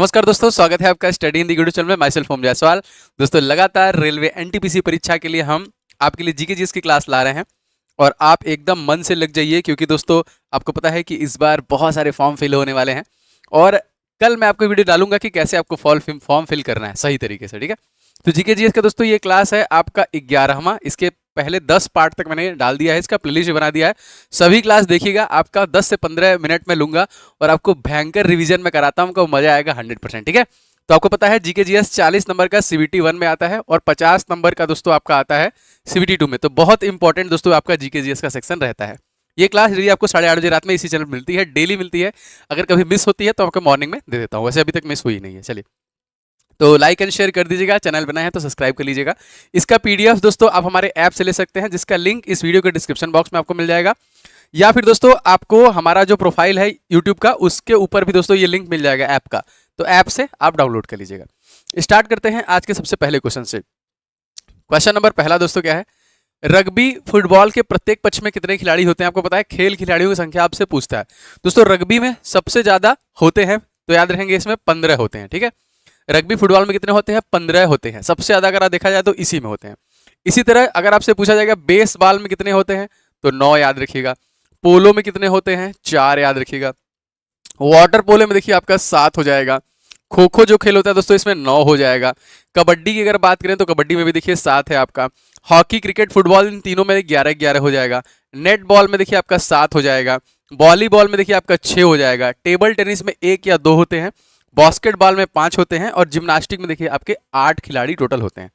नमस्कार दोस्तों, स्वागत है आपका study in the YouTube channel में। माई सेल्फ ओम जायसवाल। दोस्तों लगातार रेलवे एनटीपीसी परीक्षा के लिए हम आपके लिए जीके जीएस की क्लास ला रहे हैं और आप एकदम मन से लग जाइए, क्योंकि दोस्तों आपको पता है कि इस बार बहुत सारे फॉर्म फिल होने वाले हैं और कल मैं आपको वीडियो डालूंगा कि कैसे आपको फॉर्म फिल करना है सही तरीके से। ठीक है, तो जीके जीएस का दोस्तों ये क्लास है आपका 11वां। इसके पहले 10 पार्ट तक मैंने डाल दिया है, इसका प्लेलिस्ट बना दिया है। सभी क्लास देखिएगा, आपका 10 से 15 मिनट में लूंगा और आपको भयंकर रिवीजन में कराता हूँ, मजा आएगा 100%। ठीक है, तो आपको पता है जीके जीएस 40 नंबर का सीबीटी 1 में आता है और 50 नंबर का दोस्तों आपका आता है सीबीटी 2 में। तो बहुत इंपॉर्टेंट दोस्तों आपका जीके जीएस का सेक्शन रहता है। ये क्लास यदि आपको 8:30 बजे रात में इसी चैनल मिलती है, डेली मिलती है। अगर कभी मिस होती है तो आपको मॉर्निंग में दे देता हूँ, वैसे अभी तक मिस हुई नहीं है। चलिए, तो लाइक एंड शेयर कर दीजिएगा, चैनल बना है तो सब्सक्राइब कर लीजिएगा। इसका पीडीएफ दोस्तों आप हमारे ऐप से ले सकते हैं, जिसका लिंक इस वीडियो के डिस्क्रिप्शन बॉक्स में आपको मिल जाएगा, या फिर दोस्तों आपको हमारा जो प्रोफाइल है यूट्यूब का उसके ऊपर भी दोस्तों ये लिंक मिल जाएगा ऐप का, तो ऐप से आप डाउनलोड कर लीजिएगा। स्टार्ट करते हैं आज के सबसे पहले क्वेश्चन से। क्वेश्चन नंबर पहला दोस्तों क्या है, रग्बी फुटबॉल के प्रत्येक पक्ष में कितने खिलाड़ी होते हैं? आपको पता है, खेल खिलाड़ियों की संख्या आपसे पूछता है। दोस्तों रग्बी में सबसे ज्यादा होते हैं, तो याद रखेंगे इसमें 15 होते हैं। ठीक है, रग्बी फुटबॉल में कितने होते हैं? 15 होते हैं। सबसे ज्यादा अगर देखा जाए तो इसी में होते हैं। इसी तरह अगर आपसे पूछा जाएगा बेसबॉल में कितने होते हैं, तो 9 याद रखिएगा। पोलो में कितने होते हैं? 4 याद रखिएगा। वाटर पोलो में देखिए आपका 7 हो जाएगा। खो खो जो खेल होता है दोस्तों इसमें 9 हो जाएगा। कबड्डी की अगर बात करें तो कबड्डी में भी देखिए 7 है आपका। हॉकी, क्रिकेट, फुटबॉल इन तीनों में 11-11 हो जाएगा। नेट बॉल में देखिए आपका 7 हो जाएगा। वॉलीबॉल में देखिए आपका 6 हो जाएगा। टेबल टेनिस में 1 या 2 होते हैं। बास्केटबॉल में 5 होते हैं और जिम्नास्टिक में देखिए आपके 8 खिलाड़ी टोटल होते हैं।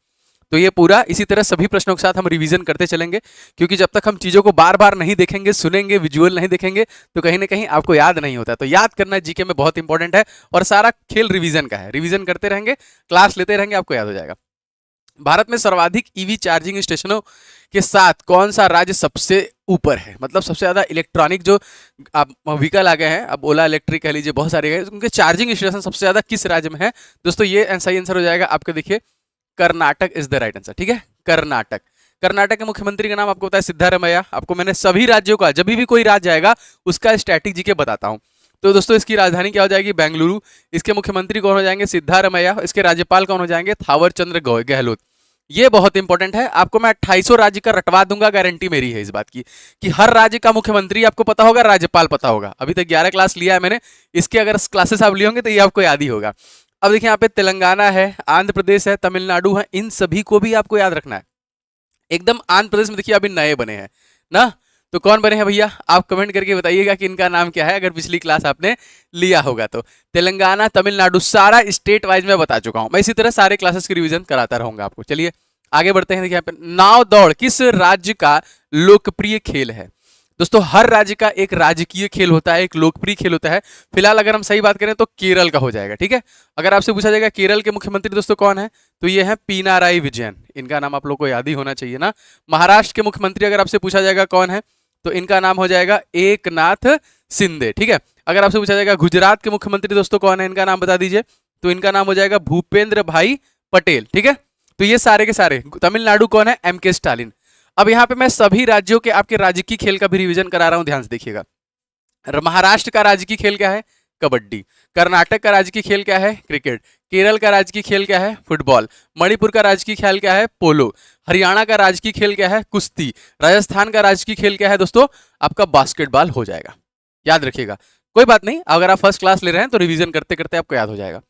तो ये पूरा इसी तरह सभी प्रश्नों के साथ हम रिवीजन करते चलेंगे, क्योंकि जब तक हम चीजों को बार बार नहीं देखेंगे, सुनेंगे, विजुअल नहीं देखेंगे, तो कहीं ना कहीं आपको याद नहीं होता। तो याद करना जीके में बहुत इंपॉर्टेंट है और सारा खेल रिवीजन का है। रिवीजन करते रहेंगे, क्लास लेते रहेंगे, आपको याद हो जाएगा। भारत में सर्वाधिक ईवी चार्जिंग स्टेशनों के साथ कौन सा राज्य सबसे ऊपर है? मतलब सबसे ज्यादा इलेक्ट्रॉनिक जो आप व्हीकल आ गए हैं, अब ओला इलेक्ट्रिक कह लीजिए, बहुत सारे गए, उनके चार्जिंग स्टेशन सबसे ज्यादा किस राज्य में है? दोस्तों ये सही आंसर हो जाएगा आपके, देखिए Karnataka is the right answer. ठीक है, कर्नाटक। कर्नाटक के मुख्यमंत्री का नाम आपको पता है सिद्धारमैया। आपको मैंने सभी राज्यों का, जब भी कोई राज्य आएगा उसका स्टैटिक जीके बताता हूं। तो दोस्तों इसकी राजधानी क्या हो जाएगी? बेंगलुरु। इसके मुख्यमंत्री कौन हो जाएंगे? सिद्धारमैया। इसके राज्यपाल कौन हो जाएंगे? थावर चंद्र गहलोत। ये बहुत इंपॉर्टेंट है, आपको मैं 2800 राज्य का रटवा दूंगा, गारंटी मेरी है इस बात की कि हर राज्य का मुख्यमंत्री आपको पता होगा, राज्यपाल पता होगा। अभी तक 11 क्लास लिया है मैंने, इसके अगर क्लासेस आप लिए होंगे तो ये आपको याद ही होगा। अब देखिए यहाँ पे तेलंगाना है, आंध्र प्रदेश है, तमिलनाडु है, इन सभी को भी आपको याद रखना है एकदम। आंध्र प्रदेश में देखिए अभी नए बने हैं ना, तो कौन बने हैं भैया? आप कमेंट करके बताइएगा कि इनका नाम क्या है, अगर पिछली क्लास आपने लिया होगा तो। तेलंगाना, तमिलनाडु, सारा स्टेट वाइज में बता चुका हूं मैं। इसी तरह सारे क्लासेस की रिवीजन कराता रहूंगा आपको। चलिए आगे बढ़ते हैं। देखिए यहाँ पे नाव दौड़ किस राज्य का लोकप्रिय खेल है? दोस्तों हर राज्य का एक राजकीय खेल होता है, एक लोकप्रिय खेल होता है। फिलहाल अगर हम सही बात करें तो केरल का हो जाएगा। ठीक है, अगर आपसे पूछा जाएगा केरल के मुख्यमंत्री दोस्तों कौन है, तो ये है पिनाराई विजयन। इनका नाम आप लोग को याद ही होना चाहिए ना। महाराष्ट्र के मुख्यमंत्री अगर आपसे पूछा जाएगा कौन है, तो इनका नाम हो जाएगा एकनाथ शिंदे। ठीक है, अगर आपसे पूछा जाएगा गुजरात के मुख्यमंत्री दोस्तों कौन है, इनका नाम बता दीजिए, तो इनका नाम हो जाएगा भूपेंद्र भाई पटेल। ठीक है, तो ये सारे के सारे। तमिलनाडु कौन है? एम के स्टालिन। अब यहाँ पे मैं सभी राज्यों के आपके राजकीय खेल का भी रिवीजन करा रहा हूं, ध्यान से देखिएगा। महाराष्ट्र का राजकीय खेल क्या है? कबड्डी। कर्नाटक का राजकीय खेल क्या है? क्रिकेट। केरल का राजकीय खेल क्या है? फुटबॉल। मणिपुर का राजकीय खेल क्या है? पोलो। हरियाणा का राजकीय खेल क्या है? कुश्ती। राजस्थान का राजकीय खेल क्या है दोस्तों? आपका बास्केटबॉल हो जाएगा। याद रखिएगा, कोई बात नहीं, अगर आप फर्स्ट क्लास ले रहे हैं तो रिवीजन करते करते आपको याद हो जाएगा।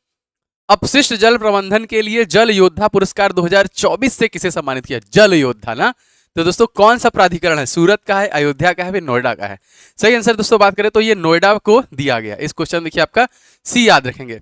अपशिष्ट जल प्रबंधन के लिए जल योद्धा पुरस्कार 2024 से किसे सम्मानित किया? जल योद्धा ना, तो दोस्तों कौन सा प्राधिकरण है? सूरत का है, अयोध्या का है, फिर नोएडा का है? सही आंसर दोस्तों बात करें तो ये नोएडा को दिया गया। इस क्वेश्चन देखिए आपका सी याद रखेंगे।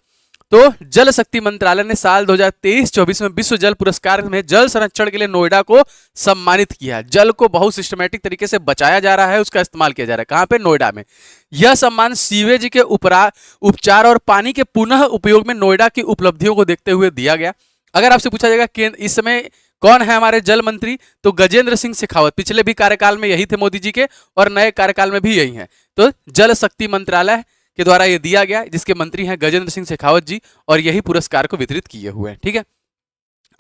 तो जल शक्ति मंत्रालय ने साल 2023-24 में विश्व जल पुरस्कार में जल संरक्षण के लिए नोएडा को सम्मानित किया है। जल को बहुत सिस्टमैटिक तरीके से बचाया जा रहा है, उसका इस्तेमाल किया जा रहा है। कहां पे? नोएडा में। यह सम्मान सीवेज के उपचार और पानी के पुनः उपयोग में नोएडा की उपलब्धियों को देखते हुए दिया गया। अगर आपसे पूछा जाएगा इस समय कौन है हमारे जल मंत्री, तो गजेंद्र सिंह शेखावत। पिछले भी कार्यकाल में यही थे मोदी जी के और नए कार्यकाल में भी यही है। तो जल शक्ति मंत्रालय के द्वारा ये दिया गया, जिसके मंत्री हैं गजेंद्र सिंह शेखावत जी, और यही पुरस्कार को वितरित किए हुए हैं। ठीक है,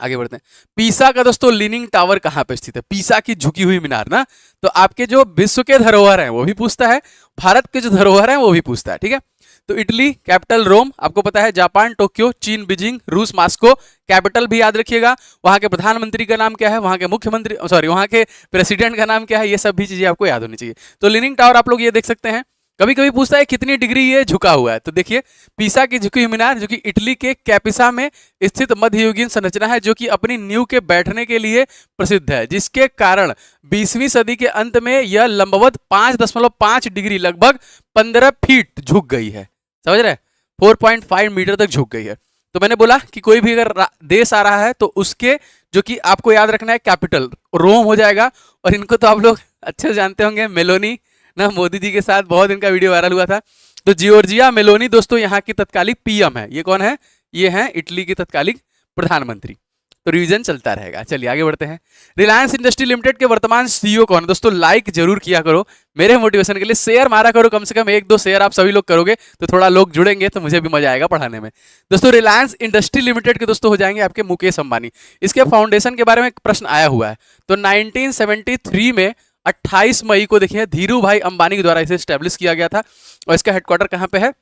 आगे बढ़ते हैं। पीसा का दोस्तों लीनिंग टावर कहां पे स्थित है? पीसा की झुकी हुई मीनार ना, तो आपके जो विश्व के धरोहर हैं वो भी पूछता है, भारत के जो धरोहर हैं वो भी पूछता है। ठीक है, तो इटली कैपिटल रोम, आपको पता है जापान टोक्यो, चीन बीजिंग, रूस मास्को, कैपिटल भी याद रखिएगा, वहां के प्रधानमंत्री का नाम क्या है, वहां के मुख्यमंत्री सॉरी वहां के प्रेसिडेंट का नाम क्या है, ये सब भी चीजें आपको याद होनी चाहिए। तो लीनिंग टावर आप लोग ये देख सकते हैं। कभी कभी पूछता है कितनी डिग्री ये झुका हुआ है, तो देखिए पीसा की झुकी हुई मीनार जो कि इटली के कैपिसा में स्थित मध्ययुगीन संरचना है, जो कि अपनी नींव के बैठने के लिए प्रसिद्ध है, जिसके कारण 20वीं सदी के अंत में यह लंबवत 5.5 डिग्री लगभग 15 फीट झुक गई है। समझ रहे, 4.5 मीटर तक झुक गई है। तो मैंने बोला कि कोई भी अगर देश आ रहा है तो उसके जो कि आपको याद रखना है कैपिटल रोम हो जाएगा। और इनको तो आप लोग अच्छे से जानते होंगे, मेलोनी ना, मोदी जी के साथ बहुत इनका वीडियो वायरल हुआ था। तो जियोर्जिया मेलोनी दोस्तों यहाँ की तत्कालिक पीएम है। ये कौन है, ये है इटली की तत्कालिक प्रधानमंत्री। तो रिवीजन चलता रहेगा। चलिए आगे बढ़ते हैं। रिलायंस इंडस्ट्री लिमिटेड के वर्तमान सीईओ कौन है दोस्तों? लाइक जरूर किया करो मेरे मोटिवेशन के लिए, शेयर मारा करो, कम से कम 1-2 शेयर आप सभी लोग करोगे तो थोड़ा लोग जुड़ेंगे तो मुझे भी मजा आएगा पढ़ाने में। दोस्तों रिलायंस इंडस्ट्री लिमिटेड के दोस्तों हो जाएंगे आपके मुकेश अंबानी। इसके फाउंडेशन के बारे में प्रश्न आया हुआ है। तो 1973 में 28 मई को देखिए धीरू भाई अंबानी के द्वारा इसे स्टैब्लिश किया गया था। और इसका हेडक्वार्टर कहाँ पे है,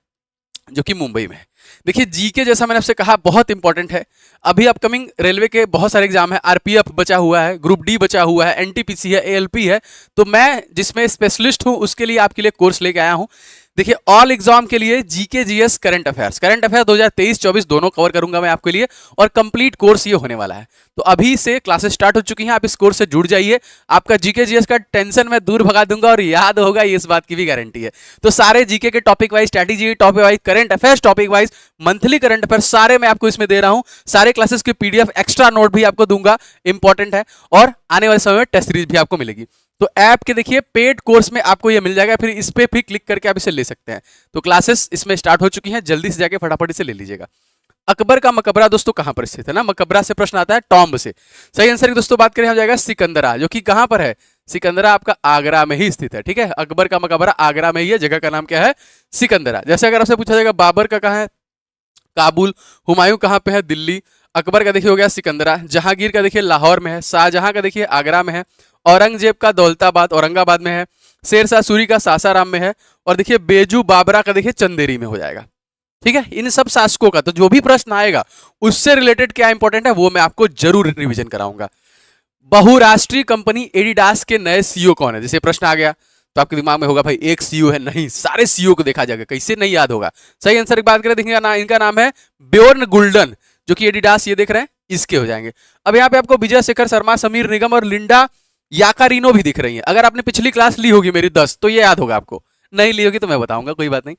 जो कि मुंबई में है। देखिए जीके जैसा मैंने आपसे कहा बहुत इंपॉर्टेंट है। अभी अपकमिंग रेलवे के बहुत सारे एग्जाम है, आरपीएफ बचा हुआ है, ग्रुप डी बचा हुआ है, एनटीपीसी है, एएलपी है। तो मैं जिसमें स्पेशलिस्ट हूं उसके लिए आपके लिए कोर्स लेके आया हूं। देखिए ऑल एग्जाम के लिए जीके जीएस करंट अफेयर्स 2023-24 दोनों कवर करूंगा मैं आपके लिए, और कंप्लीट कोर्स ये होने वाला है। तो अभी से क्लासेस स्टार्ट हो चुकी हैं, आप इस कोर्स से जुड़ जाइए। आपका जीके जीएस का टेंशन मैं दूर भगा दूंगा और याद होगा, ये इस बात की भी गारंटी है। तो सारे जीके के topic wise, strategy topic wise, current affairs topic wise, monthly current affairs सारे मैं आपको इसमें दे रहा हूं। सारे क्लासेस के पीडीएफ एक्स्ट्रा नोट भी आपको दूंगा, इंपॉर्टेंट है। और आने वाले समय में टेस्ट सीरीज भी आपको मिलेगी। तो ऐप के देखिए पेड कोर्स में आपको ये मिल जाएगा, फिर इस पे भी क्लिक करके आप इसे ले सकते हैं। तो क्लासेस इसमें स्टार्ट हो चुकी हैं, जल्दी से जाके फटाफट इसे ले लीजिएगा। अकबर का मकबरा दोस्तों कहां पर स्थित है ना, मकबरा से प्रश्न आता है, टॉम्ब से। सही आंसर की दोस्तों बात करें हो जाएगा सिकंदरा, जो कि कहां पर है, सिकंदरा आपका आगरा में ही स्थित है। ठीक है, अकबर का मकबरा आगरा में ही है, जगह का नाम क्या है, सिकंदरा। जैसे अगर आपसे पूछा जाएगा बाबर का कहां है, काबुल। हुमायूं कहां पे है, दिल्ली। अकबर का देखिए हो गया सिकंदरा। जहांगीर का देखिए लाहौर में है। शाहजहां का देखिए आगरा में है। औरंगजेब का दौलताबाद औरंगाबाद में है। शेरशाह सूरी का सासाराम में है। और देखिए बेजू बाबरा का देखिए चंदेरी में हो जाएगा। ठीक है, इन सब शासकों का तो जो भी प्रश्न आएगा उससे रिलेटेड क्या इंपॉर्टेंट है वो मैं आपको जरूर रिवीजन कराऊंगा। बहुराष्ट्रीय कंपनी एडिडास के नए सीईओ कौन है? जैसे प्रश्न आ गया तो आपके दिमाग में होगा भाई एक सीईओ है, नहीं सारे सीईओ को देखा जाएगा, कैसे नहीं याद होगा। सही आंसर की बात करें देखिए ना, इनका नाम है ब्योर्न गुल्डन, जो कि एडिडास ये देख रहे हैं इसके हो जाएंगे। अब यहाँ पे आपको विजय शेखर शर्मा, समीर निगम और लिंडा याकारिनो भी दिख रही है। अगर आपने पिछली क्लास ली होगी मेरी 10 तो ये याद होगा, आपको नहीं ली होगी तो मैं बताऊंगा, कोई बात नहीं।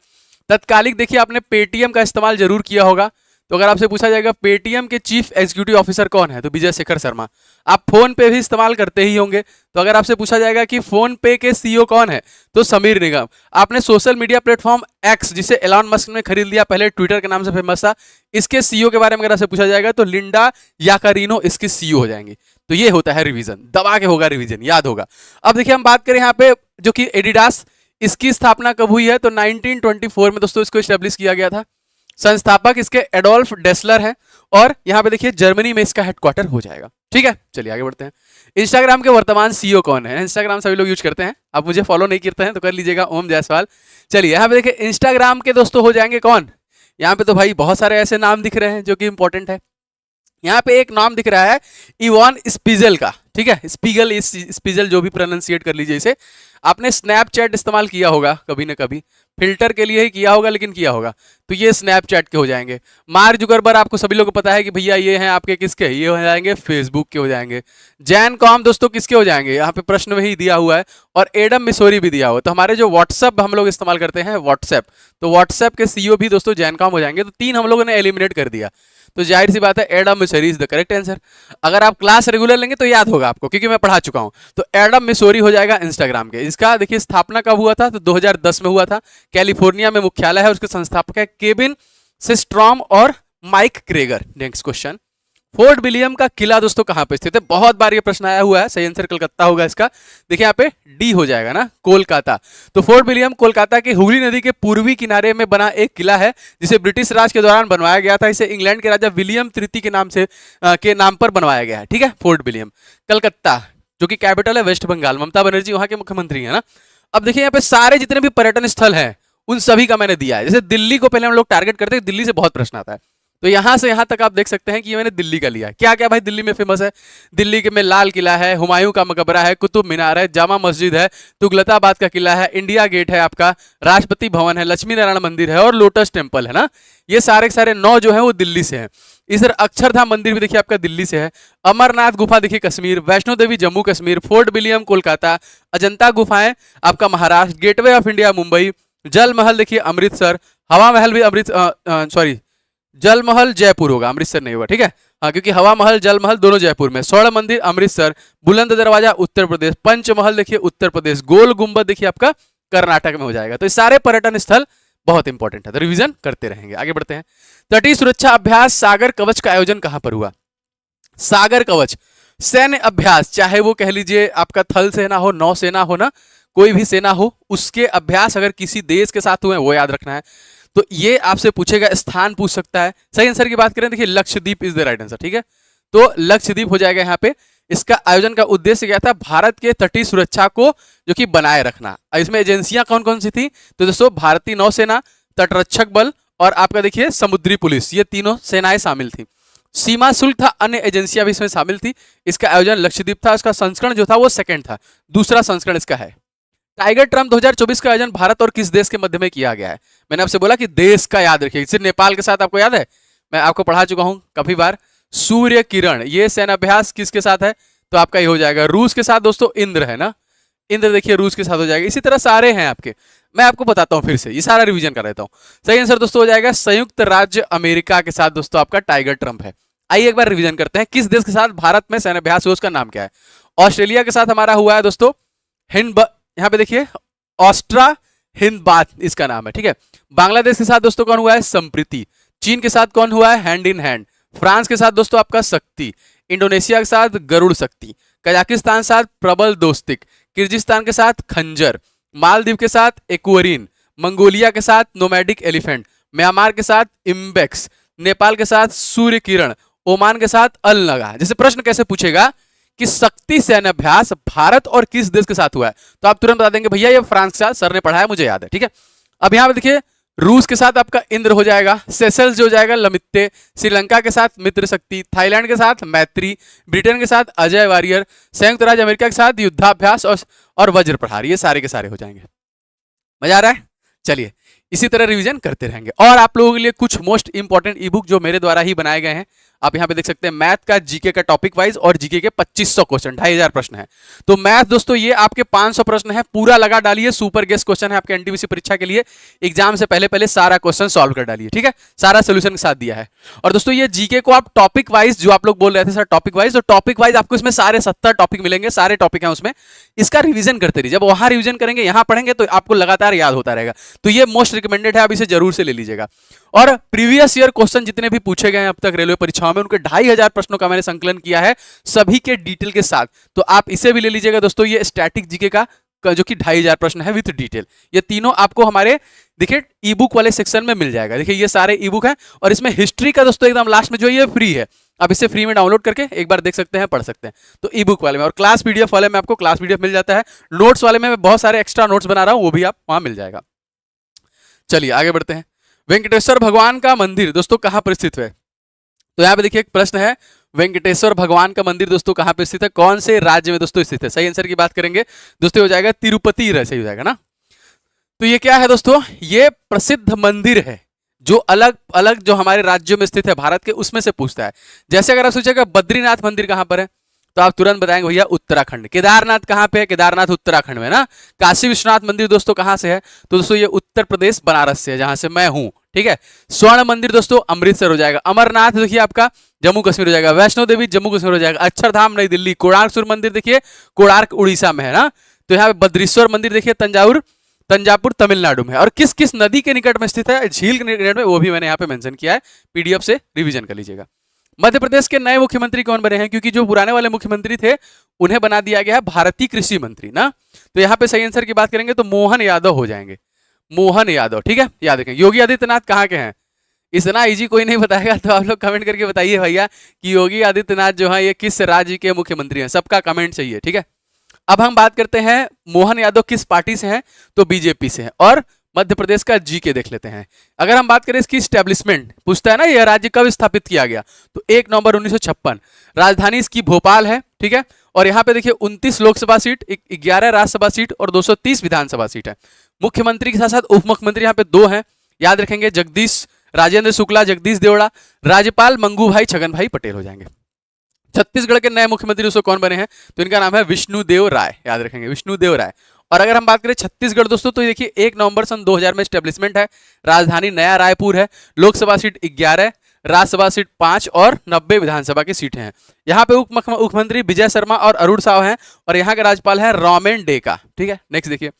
तत्कालिक देखिए आपने पेटीएम का इस्तेमाल जरूर किया होगा। तो अगर आपसे पूछा जाएगा पेटीएम के चीफ एग्जीक्यूटिव ऑफिसर कौन है, तो विजय शेखर शर्मा। आप फोन पे भी इस्तेमाल करते ही होंगे। तो अगर आपसे पूछा जाएगा कि फोन पे के सीईओ कौन है, तो समीर निगम। आपने सोशल मीडिया प्लेटफॉर्म एक्स, जिसे एलॉन मस्क ने खरीद लिया, पहले ट्विटर के नाम से फेमस था, इसके सीईओ के बारे में अगर आपसे पूछा जाएगा तो लिंडा याकारिनो इसकी सीईओ हो जाएंगी। तो ये होता है रिवीजन, दबा के होगा रिवीजन, याद होगा। अब देखिए हम बात करें यहाँ पे जो कि एडिडास, इसकी स्थापना कब हुई है, तो 1924 में दोस्तों इसको एस्टेब्लिश किया गया था। संस्थापक इसके एडोल्फ डेसलर हैं। और यहां पे देखिए जर्मनी में इसका हेडक्वार्टर हो जाएगा। ठीक है, चलिए आगे बढ़ते हैं। इंस्टाग्राम के वर्तमान सीईओ कौन है? इंस्टाग्राम सभी लोग यूज करते हैं, आप मुझे फॉलो नहीं करते हैं तो कर लीजिएगा, ओम जायसवाल। चलिए यहाँ पे देखिए इंस्टाग्राम के दोस्तों हो जाएंगे कौन? यहाँ पे तो भाई बहुत सारे ऐसे नाम दिख रहे हैं जो कि इंपॉर्टेंट है। यहाँ पे एक नाम दिख रहा है इवान स्पीगल का। ठीक है, स्पीगल, स्पीगल जो भी प्रोनाउंसिएट कर लीजिए इसे। आपने स्नैपचैट इस्तेमाल किया होगा कभी ना कभी, फिल्टर के लिए ही किया होगा लेकिन किया होगा, तो ये स्नैपचैट के हो जाएंगे। मार्क जुकरबर्ग आपको सभी लोगों को पता है कि भैया ये हैं आपके किसके, ये हो जाएंगे फेसबुक के हो जाएंगे। जैन कॉम दोस्तों किसके हो जाएंगे, यहाँ पे प्रश्न में ही दिया हुआ है। और एडम मिसोरी भी दिया हुआ है। तो हमारे जो व्हाट्सएप हम लोग इस्तेमाल करते हैं व्हाट्सएप, तो व्हाट्सएप के सीईओ भी दोस्तों जैन कॉम हो जाएंगे। तो 3 हम लोगों ने एलिमिनेट कर दिया, तो जाहिर सी बात है Adam Missouri is the correct answer. अगर आप क्लास रेगुलर लेंगे तो याद होगा आपको, क्योंकि मैं पढ़ा चुका हूं। तो एडम मिसोरी हो जाएगा इंस्टाग्राम के। इसका देखिए स्थापना कब हुआ था, तो 2010 में हुआ था। कैलिफोर्निया में मुख्यालय है, उसके संस्थापक है केविन सिस्ट्रॉम और Mike Krieger. Next question, Fort William का किला दोस्तों कहां पे स्थित है? बहुत बार ये प्रश्न आया हुआ है, सही आंसर कलकत्ता होगा इसका। देखिए यहाँ पे डी हो जाएगा ना, कोलकाता। तो फोर्ट विलियम कोलकाता के हुगली नदी के पूर्वी किनारे में बना एक किला है, जिसे ब्रिटिश राज के दौरान बनवाया गया था। इसे इंग्लैंड के राजा विलियम तृतीय के नाम पर बनवाया गया है। ठीक है, फोर्ट विलियम कलकत्ता, जो कि कैपिटल है वेस्ट बंगाल। ममता बनर्जी वहां के मुख्यमंत्री है ना। अब देखिए यहाँ पे सारे जितने भी पर्यटन स्थल हैं उन सभी का मैंने दिया है। जैसे दिल्ली को पहले हम लोग टारगेट करते हैं, दिल्ली से बहुत प्रश्न आता है, तो यहां से यहां तक आप देख सकते हैं कि ये मैंने दिल्ली का लिया है। क्या क्या भाई दिल्ली में फेमस है? दिल्ली के में लाल किला है, हुमायूं का मकबरा है, कुतुब मीनार है, जामा मस्जिद है, तुगलकाबाद का किला है, इंडिया गेट है, आपका राष्ट्रपति भवन है, लक्ष्मी नारायण मंदिर है और लोटस टेम्पल है ना। ये सारे के सारे 9 जो है वो दिल्ली से हैं। इधर अक्षरधाम मंदिर भी देखिए आपका दिल्ली से है, अमरनाथ गुफा देखिए कश्मीर, वैष्णो देवी जम्मू कश्मीर, फोर्ट विलियम कोलकाता, अजंता गुफाएं आपका Maharashtra, gateway of India Mumbai, जल महल देखिए अमृतसर, हवा महल भी सॉरी जल महल जयपुर होगा, अमृतसर नहीं होगा, ठीक है हाँ, क्योंकि हवा महल जल महल दोनों जयपुर में, स्वर्ण मंदिर अमृतसर, बुलंद दरवाजा उत्तर प्रदेश, पंचमहल देखिए उत्तर प्रदेश, गोल गुंबद देखिए आपका कर्नाटक में हो जाएगा। तो ये सारे पर्यटन स्थल बहुत इंपॉर्टेंट है, तो रिवीजन करते रहेंगे। आगे बढ़ते हैं। तटीय सुरक्षा अभ्यास सागर कवच का आयोजन कहां पर हुआ? सागर कवच सैन्य अभ्यास, चाहे वो कह लीजिए आपका थल सेना हो, नौसेना हो ना, कोई भी सेना हो, उसके अभ्यास अगर किसी देश के साथ हुए वो याद रखना है। तो ये आपसे पूछेगा, स्थान पूछ सकता है। सही आंसर की बात करें देखिए Lakshadweep is the right answer, ठीक है, तो लक्षद्वीप हो जाएगा यहाँ पे। इसका आयोजन का उद्देश्य क्या था? भारत के तटीय सुरक्षा को जो कि बनाए रखना। इसमें एजेंसियां कौन कौन सी थी? तो दोस्तों भारतीय नौसेना, तटरक्षक बल और आपका देखिए समुद्री पुलिस, ये तीनों सेनाएं शामिल थी। सीमा शुल्क था, अन्य एजेंसियां भी इसमें शामिल थी। इसका आयोजन लक्षद्वीप था। इसका संस्करण जो था वो सेकंड था, दूसरा संस्करण इसका है। टाइगर ट्रम्प 2024 का आयोजन भारत और किस देश के मध्य में किया गया है? मैंने आपसे बोला कि देश का याद रखिए, सिर्फ नेपाल के साथ आपको याद है, मैं आपको पढ़ा चुका हूं काफी बार। सूर्य किरण, ये सैन्य अभ्यास किसके साथ है? तो आपका ये हो जाएगा रूस के साथ। दोस्तों इंद्र है ना, इंद्र देखिए रूस के साथ हो जाएगा। इसी तरह सारे हैं आपके, मैं आपको बताता हूं फिर से, ये सारा रिवीजन कर देता हूं। सही आंसर दोस्तों हो जाएगा संयुक्त राज्य अमेरिका के साथ दोस्तों आपका टाइगर ट्रम्प है। आइए एक बार रिवीजन करते हैं, किस देश के साथ भारत में सैन्य अभ्यास हुआ उसका नाम क्या है? ऑस्ट्रेलिया के साथ हमारा हुआ है दोस्तों हिंद, यहाँ पे देखिए ऑस्ट्रा हिंद बात इसका नाम है, ठीक है। बांग्लादेश के साथ दोस्तों कौन हुआ है? संप्रीति। चीन के साथ कौन हुआ है? Hand in hand. फ्रांस के साथ दोस्तों आपका शक्ति। इंडोनेशिया के साथ गरुड़ शक्ति। कजाकिस्तान के साथ प्रबल दोस्तिक। किर्गिस्तान के साथ खंजर। मालदीव के साथ एक्वरीन। मंगोलिया के साथ नोमैडिक एलिफेंट। म्यांमार के साथ इम्बेक्स। नेपाल के साथ सूर्य किरण। ओमान के साथ अल नगा। जैसे प्रश्न कैसे पूछेगा कि शक्ति सैन्य अभ्यास भारत और किस देश के साथ हुआ है, तो आप तुरंत बता देंगे भैया ये फ्रांस के साथ, सर ने पढ़ाया मुझे याद है, ठीक है। अब यहां पे देखिए रूस के साथ आपका इंद्र हो जाएगा, सेशल्स जो हो जाएगा लमित्ते, श्रीलंका के साथ मित्र शक्ति, थाईलैंड के साथ मैत्री, ब्रिटेन के साथ अजय वारियर, संयुक्त राज्य अमेरिका के साथ युद्धाभ्यास और वज्र प्रहार, ये सारे के सारे हो जाएंगे। मजा आ रहा है? चलिए इसी तरह रिवीजन करते रहेंगे। और आप लोगों के लिए कुछ मोस्ट इंपॉर्टेंट ई बुक जो मेरे द्वारा ही बनाए गए हैं, आप यहां पे देख सकते हैं, मैथ का जीके का टॉपिक वाइज और जीके के 2500 क्वेश्चन, 2500 प्रश्न है। तो मैथ दोस्तों ये आपके 500 प्रश्न है, पूरा लगा डालिए, सुपर गेस्ट क्वेश्चन है आपके एनटीपीसी परीक्षा के लिए। एग्जाम से पहले पहले सारा क्वेश्चन सॉल्व कर डालिए, ठीक है, सारा सोल्यूशन के साथ दिया है। और दोस्तों ये जीके को आप टॉपिक वाइज, जो आप लोग बोल रहे थे सर टॉपिक वाइज, तो टॉपिक वाइज आपको इसमें सारे 70 टॉपिक मिलेंगे, सारे टॉपिक हैं उसमें, इसका रिवीजन करते रहिए। जब वहां रिवीजन करेंगे यहां पढ़ेंगे तो आपको लगातार याद होता रहेगा। तो ये मोस्ट रिकमेंडेड है, आप इसे जरूर से ले लीजिएगा। और प्रीवियस ईयर क्वेश्चन जितने भी पूछे गए हैं अब तक रेलवे परीक्षाओं में, उनके 2500 प्रश्नों का मैंने संकलन किया है सभी के डिटेल के साथ, तो आप इसे भी ले लीजिएगा दोस्तों। ये स्टैटिक जीके का जो कि 2500 प्रश्न है विद डिटेल, ये तीनों आपको हमारे देखिए ई बुक वाले सेक्शन में मिल जाएगा। देखिए ये सारे ई बुक है, और इसमें हिस्ट्री का दोस्तों एकदम लास्ट में जो ये फ्री है, आप इसे फ्री में डाउनलोड करके एक बार देख सकते हैं, पढ़ सकते हैं। तो ई बुक वाले में, और क्लास पीडीएफ वाले में आपको क्लास पीडीएफ मिल जाता है। नोट्स वाले में मैं बहुत सारे एक्स्ट्रा नोट्स बना रहा हूं, वो भी आप वहां मिल जाएगा। चलिए आगे बढ़ते हैं। वेंकटेश्वर भगवान का मंदिर दोस्तों कहां पर स्थित है? तो यहां पे देखिए एक प्रश्न है, वेंकटेश्वर भगवान का मंदिर दोस्तों कहां पर स्थित है, कौन से राज्य में दोस्तों स्थित है? सही आंसर की बात करेंगे दोस्तों हो जाएगा तिरुपति, सही हो जाएगा ना। तो ये क्या है दोस्तों? ये प्रसिद्ध मंदिर है जो अलग अलग जो हमारे राज्यों में स्थित है भारत के, उसमें से पूछता है। जैसे अगर आप सोचेगा बद्रीनाथ मंदिर कहां पर है, तो आप तुरंत बताएंगे भैया उत्तराखंड। केदारनाथ कहां पे है? केदारनाथ उत्तराखंड में ना। काशी विश्वनाथ मंदिर दोस्तों कहां से है? तो दोस्तों ये उत्तर प्रदेश बनारस से है, जहां से मैं हूं, ठीक है। स्वर्ण मंदिर दोस्तों अमृतसर हो जाएगा। अमरनाथ देखिए आपका जम्मू कश्मीर हो जाएगा। वैष्णो देवी जम्मू कश्मीर हो जाएगा। अक्षरधाम नई दिल्ली। कोणार्क सूर्य मंदिर देखिए कोणार्क उड़ीसा में है ना। तो यहाँ पे बद्रीश्वर मंदिर देखिए तंजावुर तमिलनाडु में है। और किस किस नदी के निकट में स्थित है, झील के निकट में, वो भी मैंने यहाँ पे मेंशन किया है, पीडीएफ से रिवीजन कर लीजिएगा। मध्य प्रदेश के नए मुख्यमंत्री कौन बने हैं? क्योंकि जो पुराने वाले मुख्यमंत्री थे उन्हें बना दिया गया है भारतीय कृषि मंत्री ना। तो यहाँ पे सही आंसर की बात करेंगे तो मोहन यादव हो जाएंगे, मोहन यादव, ठीक है, याद रखें। योगी आदित्यनाथ कहाँ के हैं? इतना इजी कोई नहीं बताएगा, तो आप लोग कमेंट करके बताइए भैया कि योगी आदित्यनाथ जो है ये किस राज्य के मुख्यमंत्री हैं, सबका कमेंट चाहिए, ठीक है। अब हम बात करते हैं मोहन यादव किस पार्टी से हैं, तो बीजेपी से हैं। और मध्य प्रदेश का जीके देख लेते हैं। अगर हम बात करें इसकी स्टैब्लिशमेंट, पूछता है ना यह राज्य कब स्थापित किया गया, तो 1 नवंबर 1956। राजधानी इसकी भोपाल है, ठीक है। और यहाँ पे देखिए 29 लोकसभा सीट, 11 राज्यसभा सीट और 230 विधानसभा सीट है। मुख्यमंत्री के साथ साथ उप मुख्यमंत्री यहाँ पे 2 हैं, याद रखेंगे, जगदीश राजेंद्र शुक्ला, जगदीश देवड़ा। राज्यपाल मंगू भाई छगन भाई पटेल हो जाएंगे। छत्तीसगढ़ के नए मुख्यमंत्री दोस्तों कौन बने हैं, तो इनका नाम है विष्णुदेव राय, याद रखेंगे विष्णुदेव राय। और अगर हम बात करें छत्तीसगढ़ दोस्तों, तो देखिए 1 नवंबर सन 2000 में स्टेब्लिशमेंट है। राजधानी नया रायपुर है। लोकसभा सीट 11, राज्यसभा सीट 5 और 90 विधानसभा की सीटें हैं। यहाँ पे उप मुख्यमंत्री विजय शर्मा और अरुण साव हैं और यहाँ का राज्यपाल है रोमेन डेका, ठीक है। नेक्स्ट देखिए,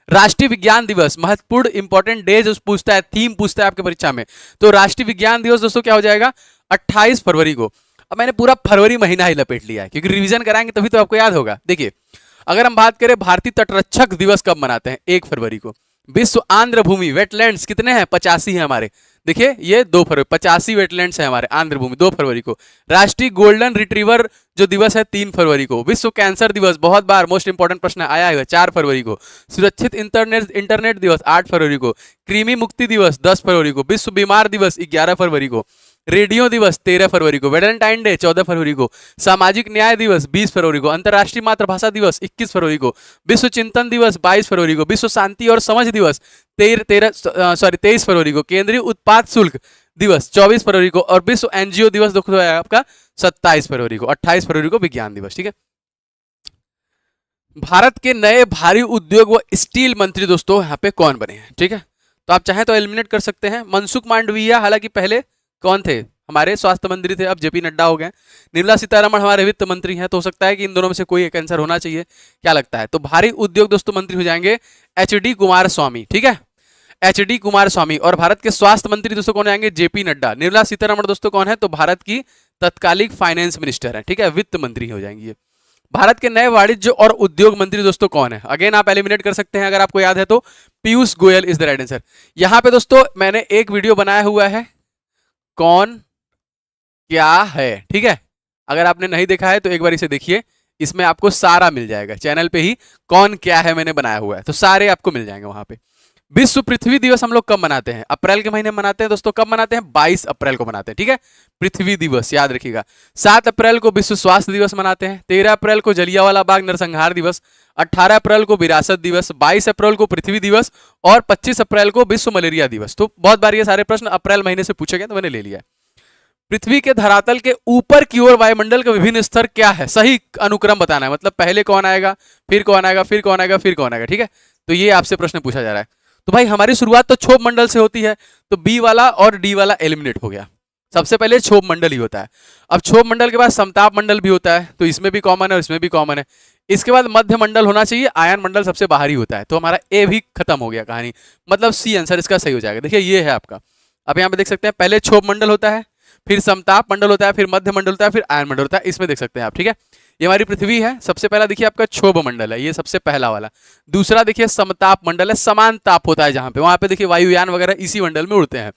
राष्ट्रीय विज्ञान दिवस, महत्वपूर्ण इंपॉर्टेंट डे जो पूछता है, थीम पूछता है आपके परीक्षा में, तो राष्ट्रीय विज्ञान दिवस दोस्तों क्या हो जाएगा, 28 फरवरी को। अब मैंने पूरा फरवरी महीना ही लपेट लिया है क्योंकि रिवीजन कराएंगे तभी तो आपको याद होगा। देखिए, अगर हम बात करें भारतीय तटरक्षक दिवस कब मनाते हैं, 1 फरवरी को। विश्व आंध्र भूमि वेटलैंड्स कितने हैं, 85 हैं हमारे, देखिए ये 2 फरवरी, 85 वेटलैंड्स है हमारे आंध्र भूमि, 2 फरवरी को। राष्ट्रीय गोल्डन रिट्रीवर जो दिवस है 3 फरवरी को। विश्व कैंसर दिवस, बहुत बार मोस्ट इंपॉर्टेंट प्रश्न आया है, 4 फरवरी को। सुरक्षित इंटरनेट दिवस 8 फरवरी को। कृमि मुक्ति दिवस 10 फरवरी को। विश्व बीमार दिवस 11 फरवरी को। रेडियो दिवस 13 फरवरी को। वैलेंटाइन डे 14 फरवरी को। सामाजिक न्याय दिवस 20 फरवरी को। अंतर्राष्ट्रीय मातृभाषा दिवस 21 फरवरी को। विश्व चिंतन दिवस 22 फरवरी को। विश्व शांति और समझ दिवस 23 फरवरी को। केंद्रीय उत्पाद शुल्क दिवस 24 फरवरी को। और विश्व एनजीओ दिवस दोस्तों है आपका 27 फरवरी को। 28 फरवरी को विज्ञान दिवस, ठीक है। भारत के नए भारी उद्योग व स्टील मंत्री दोस्तों यहाँ पे कौन बने हैं, ठीक है। तो आप चाहें तो एलिमिनेट कर सकते हैं। मनसुख मांडविया, हालांकि पहले कौन थे, हमारे स्वास्थ्य मंत्री थे, अब जेपी नड्डा हो गए। निर्मला सीतारमण हमारे वित्त मंत्री हैं, तो हो सकता है कि इन दोनों में से कोई एक आंसर होना चाहिए। क्या लगता है, तो भारी उद्योग दोस्तों मंत्री हो जाएंगे एचडी कुमारस्वामी, ठीक है, एचडी कुमारस्वामी। और भारत के स्वास्थ्य मंत्री दोस्तों कौन आएंगे, जेपी नड्डा। निर्मला सीतारमण दोस्तों कौन है, तो भारत की तत्कालिक फाइनेंस मिनिस्टर है, ठीक है, वित्त मंत्री हो जाएंगी। भारत के नए वाणिज्य और उद्योग मंत्री दोस्तों कौन है, अगेन आप एलिमिनेट कर सकते हैं अगर आपको याद है तो। Piyush Goyal is the right answer. यहां पे दोस्तों मैंने एक वीडियो बनाया हुआ है, कौन क्या है, ठीक है। अगर आपने नहीं देखा है तो एक बार इसे देखिए, इसमें आपको सारा मिल जाएगा, चैनल पे ही कौन क्या है मैंने बनाया हुआ है, तो सारे आपको मिल जाएंगे वहां पे। विश्व पृथ्वी दिवस हम लोग कब मनाते हैं, अप्रैल के महीने में मनाते हैं दोस्तों। कब मनाते हैं, 22 अप्रैल को मनाते हैं, ठीक है, पृथ्वी दिवस याद रखिएगा। 7 अप्रैल को विश्व स्वास्थ्य दिवस मनाते हैं। 13 अप्रैल को जलियांवाला बाग नरसंहार दिवस। 18 अप्रैल को विरासत दिवस। 22 अप्रैल को पृथ्वी दिवस और 25 अप्रैल को विश्व मलेरिया दिवस। तो बहुत बार ये सारे प्रश्न अप्रैल महीने से पूछे गए तो मैंने ले लिया। पृथ्वी के धरातल के ऊपर की ओर वायुमंडल का विभिन्न स्तर क्या है, सही अनुक्रम बताना है, मतलब पहले कौन आएगा, फिर कौन आएगा, फिर कौन आएगा, फिर कौन आएगा, ठीक है। तो ये आपसे प्रश्न पूछा जा रहा है। तो भाई हमारी शुरुआत तो क्षोभ मंडल से होती है, तो बी वाला और डी वाला एलिमिनेट हो गया। सबसे पहले क्षोभ मंडल ही होता है। अब क्षोभ मंडल के बाद समताप मंडल भी होता है, तो इसमें भी कॉमन है और इसमें भी कॉमन है। इसके बाद मध्य मंडल होना चाहिए, आयन मंडल सबसे बाहरी होता है, तो हमारा ए भी खत्म हो गया कहानी, मतलब सी आंसर इसका सही हो जाएगा। देखिए ये है आपका, अब यहाँ पे देख सकते हैं पहले क्षोभ मंडल होता है, फिर समताप मंडल होता है, फिर मध्य मंडल होता है, फिर आयन मंडल होता है, इसमें देख सकते हैं आप, ठीक है। ये हमारी पृथ्वी है, सबसे पहला देखिए आपका क्षोभ मंडल है, ये सबसे पहला वाला। दूसरा देखिए समताप मंडल है, समान ताप होता है जहां पे, वहां पे देखिए वायुयान वगैरह इसी मंडल में उड़ते हैं।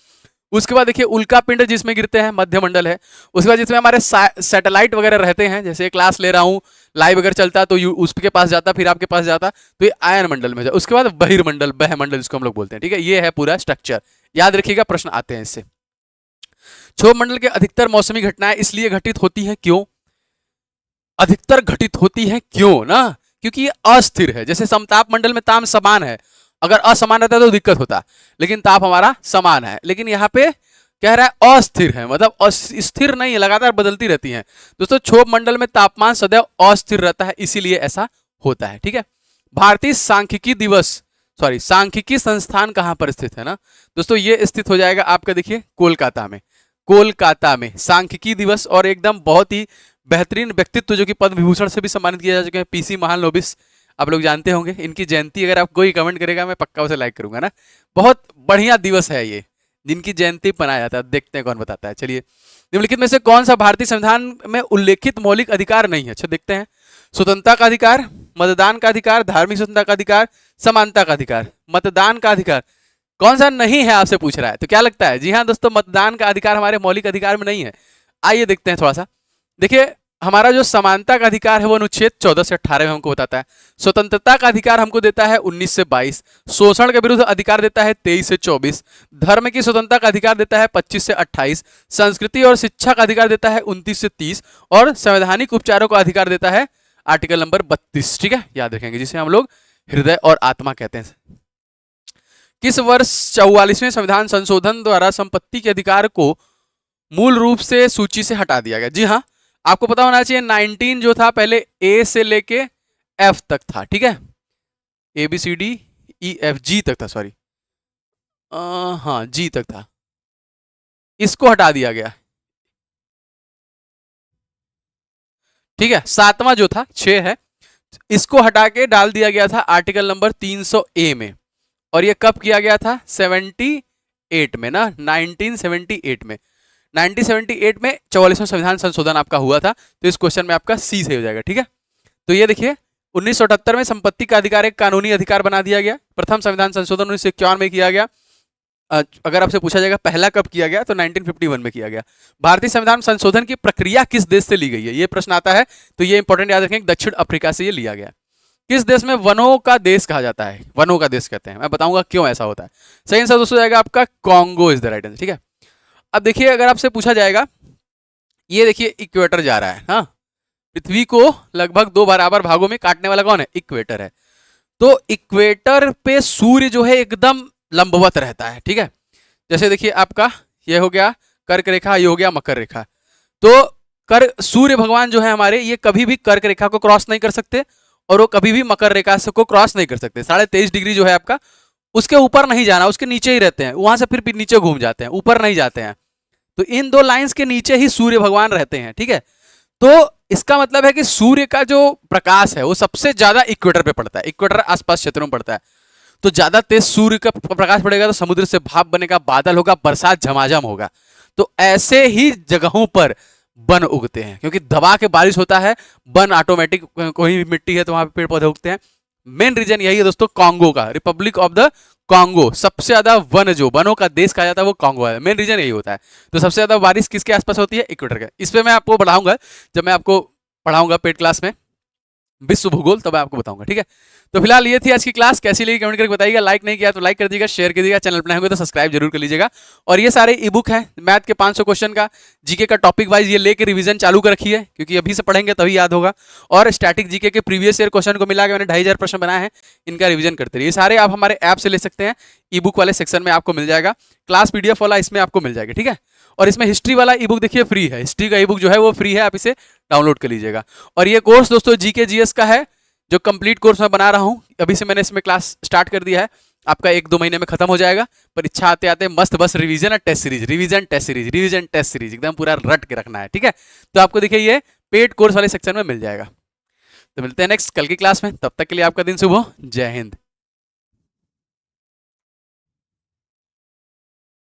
उसके बाद देखिए उल्का पिंड जिसमें गिरते हैं, मध्य मंडल है। उसके बाद जिसमें हमारे सैटेलाइट वगैरह रहते हैं, जैसे क्लास ले रहा हूँ, लाइव अगर चलता तो उसके पास जाता, फिर आपके पास जाता, तो ये आयन मंडल में जाए। उसके बाद बहिर्मंडल, बहमंडल जिसको हम लोग बोलते हैं, ठीक है। ये है पूरा स्ट्रक्चर, याद रखिएगा, प्रश्न आते हैं इससे। क्षोभ मंडल के अधिकतर मौसमी घटनाएं इसलिए घटित होती हैं, क्यों अधिकतर घटित होती हैं, क्यों ना, क्योंकि ये अस्थिर है। जैसे समताप मंडल में ताप समान है, अगर असमान रहता तो दिक्कत होता, लेकिन ताप हमारा समान है। लेकिन यहाँ पे कह रहा है अस्थिर है, मतलब स्थिर नहीं है, लगातार बदलती रहती हैं। दोस्तों क्षोभ मंडल में तापमान सदैव अस्थिर रहता है, इसीलिए ऐसा होता है, ठीक है। भारतीय सांख्यिकी दिवस, सॉरी सांख्यिकी संस्थान कहाँ पर स्थित है ना दोस्तों, ये स्थित हो जाएगा आपका देखिए कोलकाता में, कोलकाता में सांख्यिकी दिवस। और एकदम बहुत ही बेहतरीन व्यक्तित्व जो कि पद्म विभूषण से भी सम्मानित किए जा चुके हैं, पीसी महालनोबिस, आप लोग जानते होंगे। इनकी जयंती अगर आप कोई कमेंट करेगा मैं पक्का उसे लाइक करूंगा ना, बहुत बढ़िया दिवस है ये, जिनकी जयंती मनाया जाता है। देखते हैं कौन बताता है। चलिए, निम्नलिखित में से कौन सा भारतीय संविधान में उल्लेखित मौलिक अधिकार नहीं है, अच्छा देखते हैं। स्वतंत्रता का अधिकार, मतदान का अधिकार, धार्मिक स्वतंत्रता का अधिकार, समानता का अधिकार। मतदान का अधिकार कौन सा नहीं है आपसे पूछ रहा है, तो क्या लगता है, जी हाँ दोस्तों, मतदान का अधिकार हमारे मौलिक अधिकार में नहीं है। आइए देखते हैं थोड़ा सा। देखिए हमारा जो समानता का अधिकार है वो अनुच्छेद 14 से 18 में हमको बताता है। स्वतंत्रता का अधिकार हमको देता है 19 से 22। शोषण के विरुद्ध अधिकार देता है 23 से 24। धर्म की स्वतंत्रता का अधिकार देता है 25 से 28। संस्कृति और शिक्षा का अधिकार देता है 29 से 30। और संवैधानिक उपचारों का अधिकार देता है आर्टिकल नंबर 32। ठीक है, याद रखेंगे, जिसे हम लोग हृदय और आत्मा कहते हैं। किस वर्ष 44वें संविधान संशोधन द्वारा संपत्ति के अधिकार को मूल रूप से सूची से हटा दिया गया? जी हाँ, आपको पता होना चाहिए 19 जो था पहले ए से लेके एफ तक था। ठीक है, A B C D E F G तक था, सॉरी हाँ जी तक था, इसको हटा दिया गया। ठीक है, 7वां जो था 6 है, इसको हटा के डाल दिया गया था आर्टिकल नंबर 300 ए में। और ये कब किया गया था? 78 में ना, 1978 में। 1978 में 44वां संविधान संशोधन आपका हुआ था। तो इस क्वेश्चन में आपका सी सही हो जाएगा। ठीक है, तो ये देखिए 1978 में संपत्ति का अधिकार एक कानूनी अधिकार बना दिया गया। प्रथम संविधान संशोधन 1951 में किया गया। अगर आपसे पूछा जाएगा पहला कब किया गया, तो 1951 में किया गया। भारतीय संविधान संशोधन की प्रक्रिया किस देश से ली गई है, ये प्रश्न आता है, तो ये इंपॉर्टेंट याद रखें, दक्षिण अफ्रीका से ये लिया गया। किस देश में वनों का देश कहा जाता है? वनों का देश कहते हैं, मैं बताऊंगा क्यों ऐसा होता है। सही आंसर दोस्तों जाएगा आपका Congo is the right answer. ठीक है, अब देखिए अगर आपसे पूछा जाएगा, ये देखिए इक्वेटर जा रहा है, हाँ, पृथ्वी को लगभग 2 बराबर भागों में काटने वाला कौन है? इक्वेटर है। तो इक्वेटर पे सूर्य जो है एकदम लंबवत रहता है। ठीक है, जैसे देखिए आपका ये हो गया कर्क रेखा, ये हो गया मकर रेखा। तो सूर्य भगवान जो है हमारे, ये कभी भी कर्क रेखा को क्रॉस नहीं कर सकते और वो कभी भी मकर रेखा को क्रॉस नहीं कर सकते। 23.5 डिग्री जो है आपका, उसके ऊपर नहीं जाना, उसके नीचे ही रहते हैं, वहां से फिर नीचे घूम जाते हैं, ऊपर नहीं जाते हैं। तो इन 2 लाइंस के नीचे ही सूर्य भगवान रहते हैं। ठीक है, तो इसका मतलब है कि सूर्य का जो प्रकाश है वो सबसे ज्यादा इक्वेटर पे पड़ता है, इक्वेटर आसपास क्षेत्रों में पड़ता है। तो ज्यादा तेज सूर्य का प्रकाश पड़ेगा तो समुद्र से भाप बनेगा, बादल होगा, बरसात झमाझम होगा। तो ऐसे ही जगहों पर वन उगते हैं, क्योंकि दबा के बारिश होता है, वन ऑटोमेटिक, कोई भी मिट्टी है तो वहां पे पेड़ पौधे उगते हैं। मेन रीजन यही है दोस्तों, कॉन्गो का, रिपब्लिक ऑफ द कॉन्गो, सबसे ज्यादा वन जो वनों का देश कहा जाता है वो कॉन्गो है। मेन रीजन यही होता है। तो सबसे ज्यादा बारिश किसके आसपास होती है? इक्वेटर के। इस पे मैं आपको बढ़ाऊंगा, जब मैं आपको पढ़ाऊंगा पेड क्लास में विश्व भूगोल, तब मैं आपको बताऊंगा। ठीक है, तो फिलहाल ये थी आज की क्लास, कैसी लगी कमेंट करके बताइएगा। लाइक नहीं किया तो लाइक कर दीजिएगा, शेयर कर दीजिएगा, चैनल पर नए होंगे तो सब्सक्राइब जरूर कर लीजिएगा। और ये सारे ई बुक हैं, मैथ के 500 क्वेश्चन का, जीके का टॉपिक वाइज ये लेके रिवीजन चालू कर रखी है, क्योंकि अभी से पढ़ेंगे तभी याद होगा। और स्टैटिक जीके के प्रीवियस ईयर क्वेश्चन को मिला के मैंने 2500 प्रश्न बनाए हैं, इनका रिवीजन करते रहिए। सारे आप हमारे ऐप से ले सकते हैं, ई बुक वाले सेक्शन में आपको मिल जाएगा, क्लास पीडीएफ वाला इसमें आपको मिल जाएगा। ठीक है, और इसमें हिस्ट्री वाला ई बुक देखिए फ्री है, हिस्ट्री का ई बुक जो है वो फ्री है, आप इसे डाउनलोड कर लीजिएगा। और ये कोर्स दोस्तों जीके जीएस का है, जो कंप्लीट कोर्स मैं बना रहा हूं, अभी से मैंने इसमें क्लास स्टार्ट कर दिया है, आपका 1-2 महीने में खत्म हो जाएगा। परीक्षा आते आते मस्त बस रिवीजन और test series, revision test series, revision test series एकदम पूरा रट के रखना है। ठीक है, तो आपको देखिए ये पेड कोर्स वाले सेक्शन में मिल जाएगा। तो मिलते हैं नेक्स्ट कल की क्लास में, तब तक के लिए आपका दिन शुभ हो। जय हिंद।